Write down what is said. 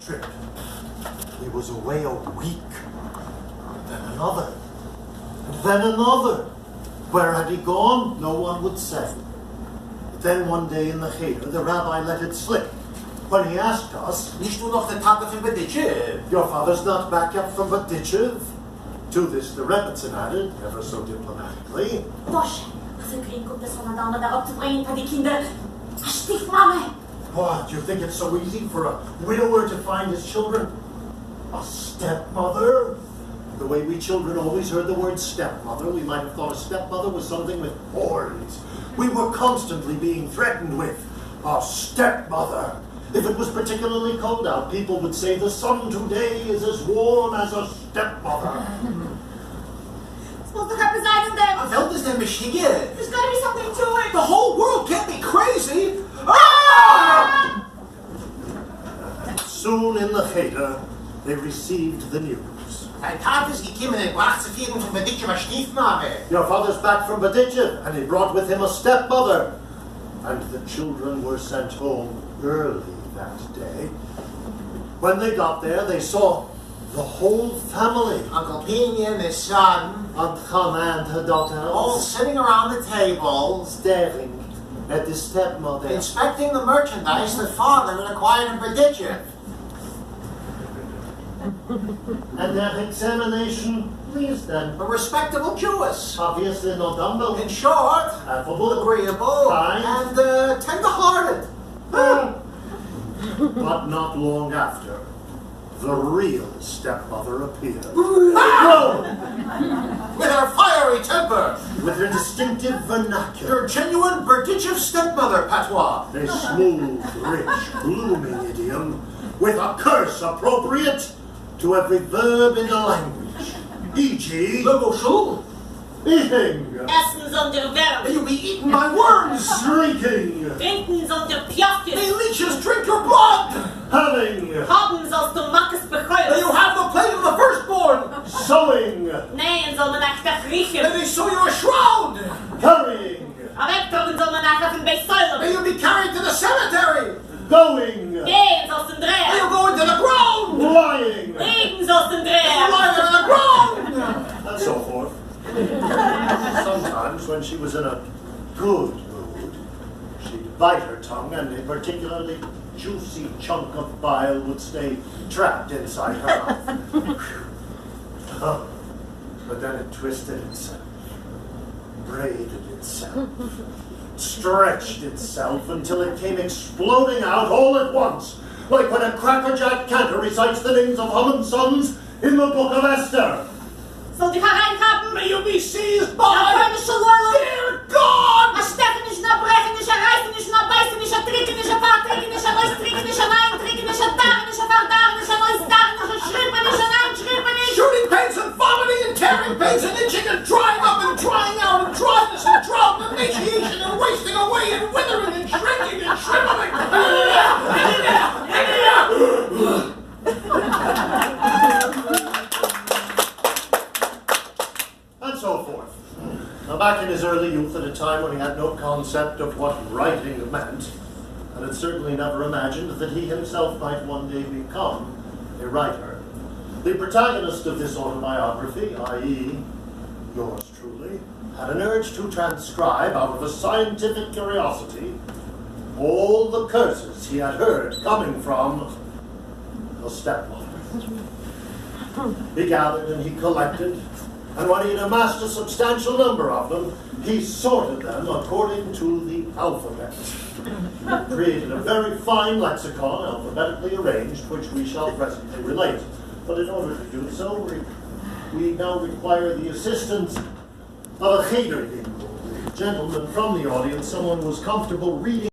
trip. He was away a week, then another, and then another. Where had he gone? No one would say. But then one day in the Cheder, the rabbi let it slip. When he asked us, Nicht du noch der Tate von Beditchev? your father's not back up from Beditchev? To this the Rebbitzin added, ever so diplomatically. Bosch, als een krieg komt es van een dame daarop te brengen voor die kinderen. Een stiefmama. What, do you think it's so easy for a widower to find his children? A stepmother? The way we children always heard the word stepmother, we might have thought a stepmother was something with horns. We were constantly being threatened with a stepmother. If it was particularly cold out, people would say the sun today is as warm as a stepmother. Het moet toch hebben zijn in them. What is there, Michigan? There's gotta be something to it. The whole world can't be crazy! Ah! Soon in the Cheder, they received the news. Dein Tate ist gekommen und gebracht zu vieren von Beditchev a Stiefmame. Your father's back from Beditchev, and he brought with him a stepmother. And the children were sent home early that day. When they got there, they saw the whole family. Uncle Pinion, his son, Aunt Hannah and her daughter, all sitting around the table, staring at the stepmother. inspecting the merchandise that father had acquired in Beditchev. And their examination pleased them. A respectable Jewess. Obviously no dumbbell. In short, Affable, agreeable, kind, and tender-hearted. But not long after, the real stepmother appeared. With her fiery temper, With her distinctive vernacular, her genuine Beditchev stepmother patois. a smooth, rich, blooming idiom, with a curse appropriate to every verb in the language. E.g., Logo eating, Essen zonder werk. you'll be eaten by worms. drinking, Drinken zonder pjafjes. May leeches drink your blood. having, Haben zal de makkes May begrijpen. you have the plate of the firstborn. sewing, Nee, en zal men echt May griechen. they sew you a shroud. carrying, Wegtrokken zal men echt even bij May zuilen. you be carried to the cemetery. going, Nee, zal zijn May you draaien. go into the ground. lying, Regen zal zijn May draaien. you lie there on the ground. and so forth. Sometimes, when she was in a good mood, she'd bite her tongue, and a particularly juicy chunk of bile would stay trapped inside her mouth. But then it twisted itself, braided itself, stretched itself until it came exploding out all at once, like when a crackerjack cantor recites the names of Haman's sons in the Book of Esther. Zal die gaan reingapen? May you be seized Ja, by. voor de Sholem. Dear God. A stekken is, a brechen is, a reizen is, a bijsten is, a trekken is, a vaartrekken is, a luistrekken is, a naamtrekken is, a dagen is, a vaardaren is, a luistdagen is, a schrippen is, a naamschrippen is. Shooting pains and vomiting and tearing pains and itching and drying up and drying out and dryness and drought and emaciation and wasting away and withering and shrinking and shriveling. And so forth. Now, back in his early youth, at a time when he had no concept of what writing meant, and had certainly never imagined that he himself might one day become a writer, the protagonist of this autobiography, i.e., yours truly, had an urge to transcribe, out of a scientific curiosity, all the curses he had heard coming from the stepmother. He gathered and he collected, and when he had amassed a substantial number of them, he sorted them according to the alphabet. Created a very fine lexicon, alphabetically arranged, which we shall presently relate. But in order to do so, we now require the assistance of a Cheder gentleman from the audience, someone who was comfortable reading